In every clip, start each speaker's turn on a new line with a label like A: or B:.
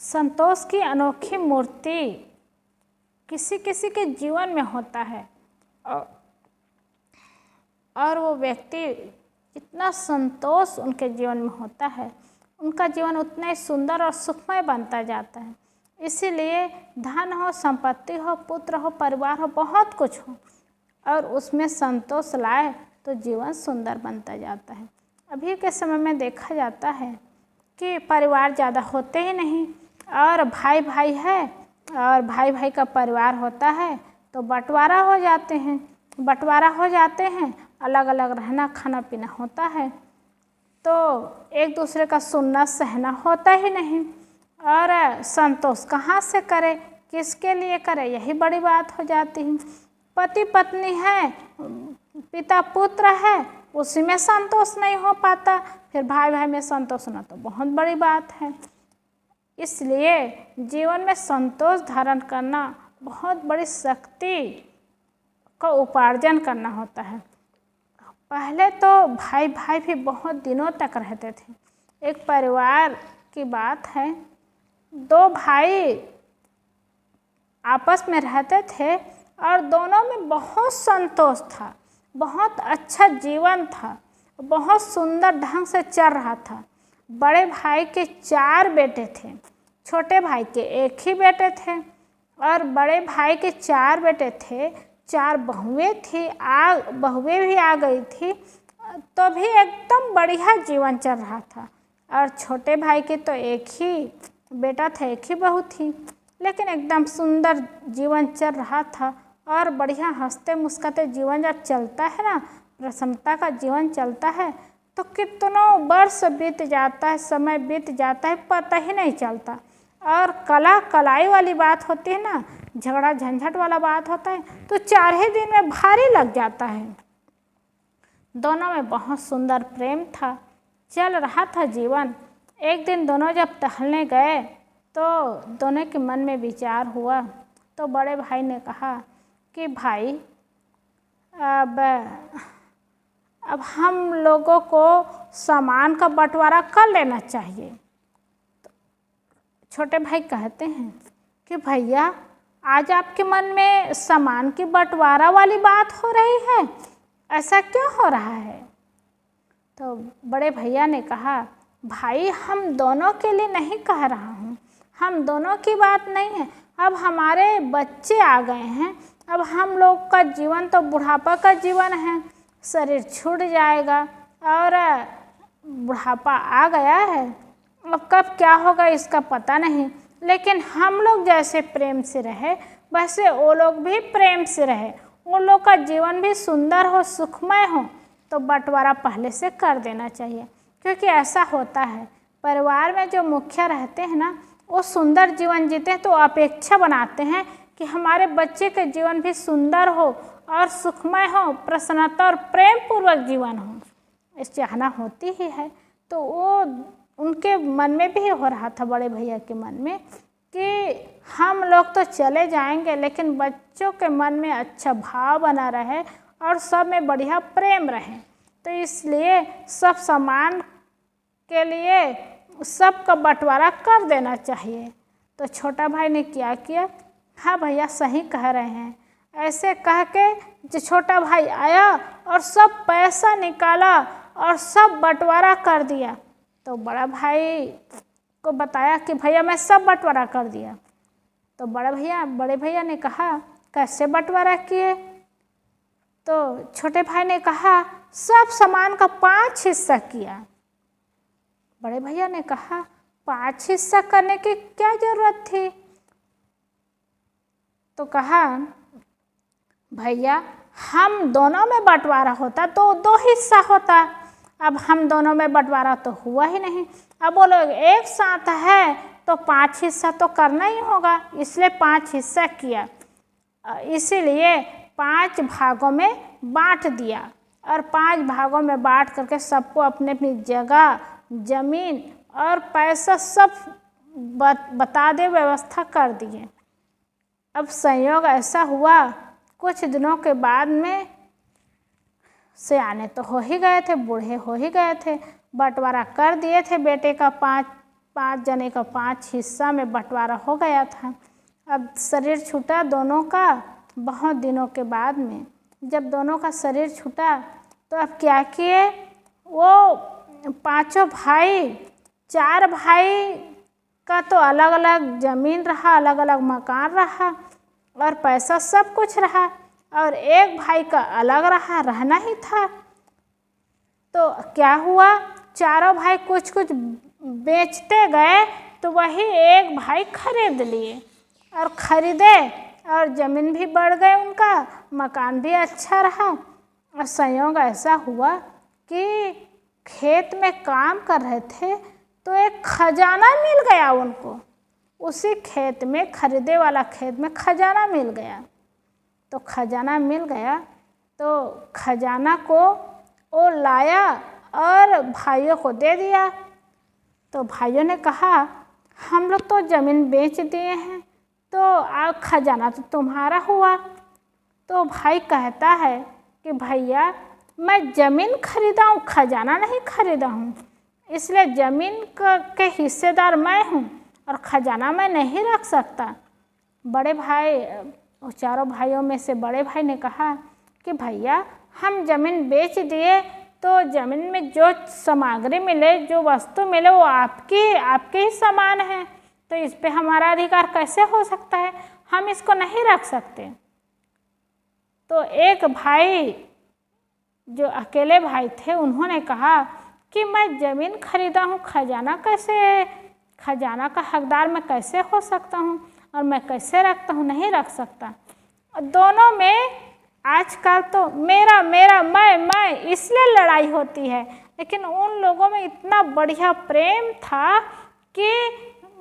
A: संतोष की अनोखी मूर्ति किसी किसी के जीवन में होता है और वो व्यक्ति इतना संतोष उनके जीवन में होता है, उनका जीवन उतना ही सुंदर और सुखमय बनता जाता है। इसीलिए धन हो, संपत्ति हो, पुत्र हो, परिवार हो, बहुत कुछ हो और उसमें संतोष लाए तो जीवन सुंदर बनता जाता है। अभी के समय में देखा जाता है कि परिवार ज़्यादा होते ही नहीं और भाई भाई है और भाई भाई का परिवार होता है तो बंटवारा हो जाते हैं, अलग अलग रहना खाना पीना होता है तो एक दूसरे का सुनना सहना होता ही नहीं और संतोष कहाँ से करे, किसके लिए करे, यही बड़ी बात हो जाती है। पति पत्नी है, पिता पुत्र है, उसी में संतोष नहीं हो पाता, फिर भाई भाई में संतोष होना तो बहुत बड़ी बात है। इसलिए जीवन में संतोष धारण करना बहुत बड़ी शक्ति का उपार्जन करना होता है। पहले तो भाई भाई भी बहुत दिनों तक रहते थे। एक परिवार की बात है, दो भाई आपस में रहते थे और दोनों में बहुत संतोष था, बहुत अच्छा जीवन था, बहुत सुंदर ढंग से चल रहा था। बड़े भाई के 4 बेटे थे, छोटे भाई के 1 ही बेटे थे और बड़े भाई के 4 बेटे थे, 4 बहुएं थी, बहुएं भी आ गई थी तो भी एकदम बढ़िया जीवन चल रहा था। और छोटे भाई के तो 1 ही बेटा था, 1 ही बहू थी, लेकिन एकदम सुंदर जीवन चल रहा था और बढ़िया हंसते मुस्कुराते जीवन जब चलता है ना, प्रसन्नता का जीवन चलता है तो कितनों वर्ष बीत जाता है, समय बीत जाता है, पता ही नहीं चलता। और कलाई वाली बात होती है ना, झगड़ा झंझट वाला बात होता है तो 4 ही दिन में भारी लग जाता है। दोनों में बहुत सुंदर प्रेम था, चल रहा था जीवन। एक दिन दोनों जब टहलने गए तो दोनों के मन में विचार हुआ तो बड़े भाई ने कहा कि भाई अब हम लोगों को सामान का बंटवारा कर लेना चाहिए। तो छोटे भाई कहते हैं कि भैया आज आपके मन में सामान की बंटवारा वाली बात हो रही है, ऐसा क्यों हो रहा है? तो बड़े भैया ने कहा भाई हम दोनों के लिए नहीं कह रहा हूँ, हम दोनों की बात नहीं है, अब हमारे बच्चे आ गए हैं, अब हम लोग का जीवन तो बुढ़ापा का जीवन है, शरीर छूट जाएगा और बुढ़ापा आ गया है, अब कब क्या होगा इसका पता नहीं, लेकिन हम लोग जैसे प्रेम से रहे वैसे वो लोग भी प्रेम से रहे, उन लोग का जीवन भी सुंदर हो, सुखमय हो, तो बंटवारा पहले से कर देना चाहिए। क्योंकि ऐसा होता है परिवार में जो मुखिया रहते हैं ना, वो सुंदर जीवन जीते हैं तो अपेक्षा बनाते हैं कि हमारे बच्चे के जीवन भी सुंदर हो और सुखमय हो, प्रसन्नता और प्रेम पूर्वक जीवन हो, इस चाहना होती ही है। तो वो उनके मन में भी हो रहा था, बड़े भैया के मन में, कि हम लोग तो चले जाएंगे लेकिन बच्चों के मन में अच्छा भाव बना रहे और सब में बढ़िया प्रेम रहे, तो इसलिए सब सामान के लिए सबका बंटवारा कर देना चाहिए। तो छोटा भाई ने क्या किया, हाँ भैया सही कह रहे हैं, ऐसे कह के जो छोटा भाई आया और सब पैसा निकाला और सब बंटवारा कर दिया। तो बड़ा भाई को बताया कि भैया मैं सब बंटवारा कर दिया। तो बड़े भैया ने कहा कैसे बंटवारा किए? तो छोटे भाई ने कहा सब सामान का 5 हिस्सा किया। बड़े भैया ने कहा 5 हिस्सा करने की क्या जरूरत थी? तो कहा भैया हम दोनों में बंटवारा होता तो 2 हिस्सा होता, अब हम दोनों में बंटवारा तो हुआ ही नहीं, अब वो लोग एक साथ है तो 5 हिस्सा तो करना ही होगा, इसलिए 5 हिस्सा किया। इसीलिए 5 भागों में बांट दिया और 5 भागों में बांट करके सबको अपनी अपनी जगह, जमीन और पैसा सब बता दे, व्यवस्था कर दिए। अब संयोग ऐसा हुआ कुछ दिनों के बाद में सयाने तो हो ही गए थे, बूढ़े हो ही गए थे, बंटवारा कर दिए थे बेटे का 5 जने का 5 हिस्सा में बंटवारा हो गया था। अब शरीर छूटा दोनों का बहुत दिनों के बाद में। जब दोनों का शरीर छूटा तो अब क्या किए, वो 5 भाई, 4 भाई का तो अलग अलग ज़मीन रहा, अलग अलग मकान रहा और पैसा सब कुछ रहा, और एक भाई का अलग रहा, रहना ही था। तो क्या हुआ, चारों भाई कुछ कुछ बेचते गए तो वही एक भाई खरीद लिए और ख़रीदे, और ज़मीन भी बढ़ गए, उनका मकान भी अच्छा रहा। और संयोग ऐसा हुआ कि खेत में काम कर रहे थे तो एक खजाना मिल गया उनको। उसी खेत में, खरीदे वाला खेत में खजाना मिल गया। तो खजाना मिल गया तो खजाना को वो लाया और भाइयों को दे दिया। तो भाइयों ने कहा हम लोग तो ज़मीन बेच दिए हैं, तो अब खजाना तो तुम्हारा हुआ। तो भाई कहता है कि भैया मैं ज़मीन खरीदा हूँ, खजाना नहीं खरीदा हूँ, इसलिए ज़मीन के हिस्सेदार मैं हूँ और खजाना मैं नहीं रख सकता। बड़े भाई, चारों भाइयों में से बड़े भाई ने कहा कि भैया हम ज़मीन बेच दिए तो ज़मीन में जो सामग्री मिले, जो वस्तु मिले वो आपके ही समान है, तो इस पे हमारा अधिकार कैसे हो सकता है, हम इसको नहीं रख सकते। तो एक भाई जो अकेले भाई थे उन्होंने कहा कि मैं ज़मीन खरीदा हूँ, खजाना का हकदार मैं कैसे हो सकता हूँ और मैं कैसे रखता हूँ, नहीं रख सकता। और दोनों में आजकल तो मेरा मेरा मैं इसलिए लड़ाई होती है, लेकिन उन लोगों में इतना बढ़िया प्रेम था कि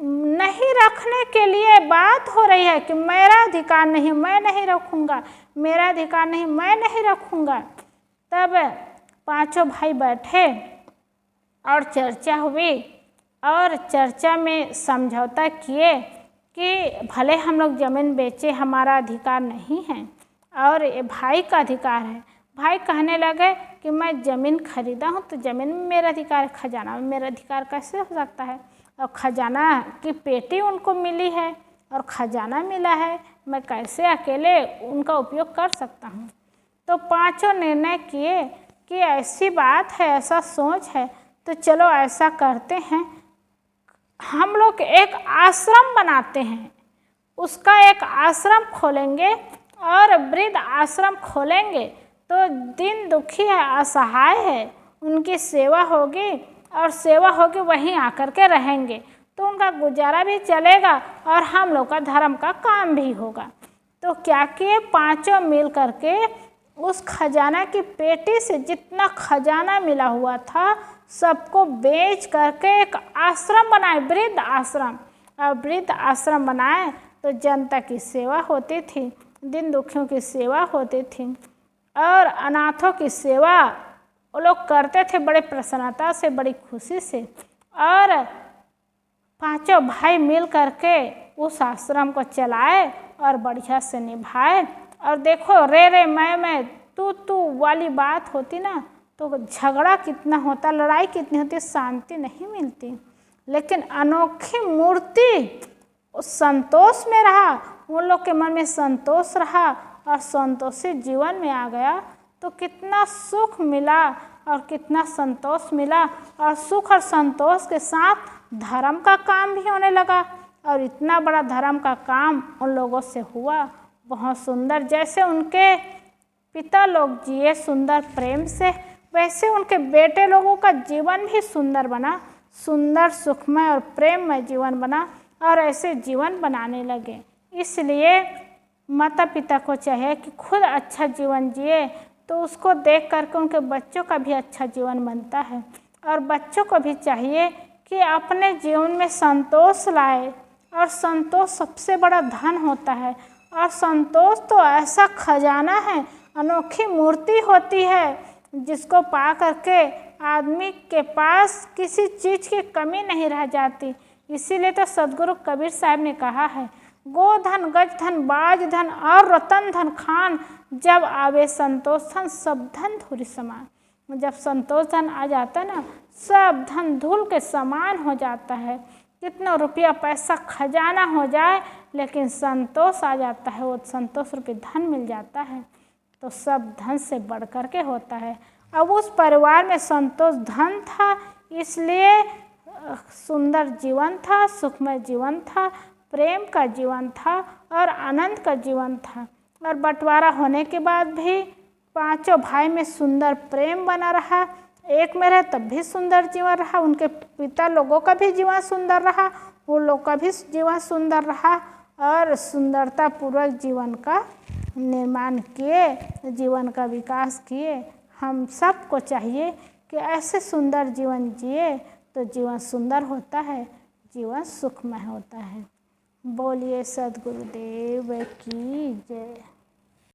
A: नहीं रखने के लिए बात हो रही है कि मेरा अधिकार नहीं, मैं नहीं रखूँगा, मेरा अधिकार नहीं, मैं नहीं रखूँगा। तब 5 भाई बैठे और चर्चा हुई और चर्चा में समझौता किए कि भले हम लोग ज़मीन बेचे, हमारा अधिकार नहीं है और ये भाई का अधिकार है। भाई कहने लगे कि मैं ज़मीन खरीदा हूँ तो ज़मीन में मेरा अधिकार है, खजाना में मेरा अधिकार कैसे हो सकता है, और खजाना की पेटी उनको मिली है और खजाना मिला है, मैं कैसे अकेले उनका उपयोग कर सकता हूँ। तो 5 निर्णय किए कि ऐसी बात है, ऐसा सोच है, तो चलो ऐसा करते हैं, हम लोग एक आश्रम बनाते हैं, उसका एक आश्रम खोलेंगे और वृद्ध आश्रम खोलेंगे, तो दिन दुखी है, असहाय है, उनकी सेवा होगी और सेवा होगी, वहीं आकर के रहेंगे, तो उनका गुजारा भी चलेगा और हम लोग का धर्म का काम भी होगा। तो क्या किए, 5 मिल करके उस खजाना की पेटी से जितना खजाना मिला हुआ था सबको बेच करके एक आश्रम बनाए, वृद्ध आश्रम। और वृद्ध आश्रम बनाए तो जनता की सेवा होती थी, दिन दुखियों की सेवा होती थी और अनाथों की सेवा वो लोग करते थे बड़े प्रसन्नता से, बड़ी खुशी से। और 5 भाई मिल करके उस आश्रम को चलाए और बढ़िया से निभाए। और देखो रे मैं तू वाली बात होती ना तो झगड़ा कितना होता, लड़ाई कितनी होती, शांति नहीं मिलती। लेकिन अनोखी मूर्ति उस संतोष में रहा, उन लोग के मन में संतोष रहा और संतोषी जीवन में आ गया तो कितना सुख मिला और कितना संतोष मिला, और सुख और संतोष के साथ धर्म का काम भी होने लगा। और इतना बड़ा धर्म का काम उन लोगों से हुआ, बहुत सुंदर। जैसे उनके पिता लोग जिए सुंदर प्रेम से, वैसे उनके बेटे लोगों का जीवन भी सुंदर बना, सुंदर सुखमय और प्रेममय जीवन बना और ऐसे जीवन बनाने लगे। इसलिए माता पिता को चाहिए कि खुद अच्छा जीवन जिए तो उसको देख करके उनके बच्चों का भी अच्छा जीवन बनता है। और बच्चों को भी चाहिए कि अपने जीवन में संतोष लाए, और संतोष सबसे बड़ा धन होता है। और संतोष तो ऐसा खजाना है, अनोखी मूर्ति होती है जिसको पा करके आदमी के पास किसी चीज़ की कमी नहीं रह जाती। इसीलिए तो सदगुरु कबीर साहब ने कहा है, गोधन गजधन बाजधन और रतन धन खान, जब आवे संतोष धन सब धन धूल समान। जब संतोष धन आ जाता है ना, सब धन धूल के समान हो जाता है। कितना रुपया पैसा खजाना हो जाए, लेकिन संतोष आ जाता है, वो संतोष रूपी धन मिल जाता है, तो सब धन से बढ़ कर के होता है। अब उस परिवार में संतोष धन था, इसलिए सुंदर जीवन था, सुखमय जीवन था, प्रेम का जीवन था और आनंद का जीवन था। और बंटवारा होने के बाद भी पांचों भाई में सुंदर प्रेम बना रहा। एक में रहे तब भी सुंदर जीवन रहा, उनके पिता लोगों का भी जीवन सुंदर रहा, उन लोग का भी जीवन सुंदर रहा और सुंदरता पूर्वक जीवन का निर्माण किए, जीवन का विकास किए। हम सबको चाहिए कि ऐसे सुंदर जीवन जिए तो जीवन सुंदर होता है, जीवन सुखमय होता है। बोलिए सद्गुरुदेव की जय।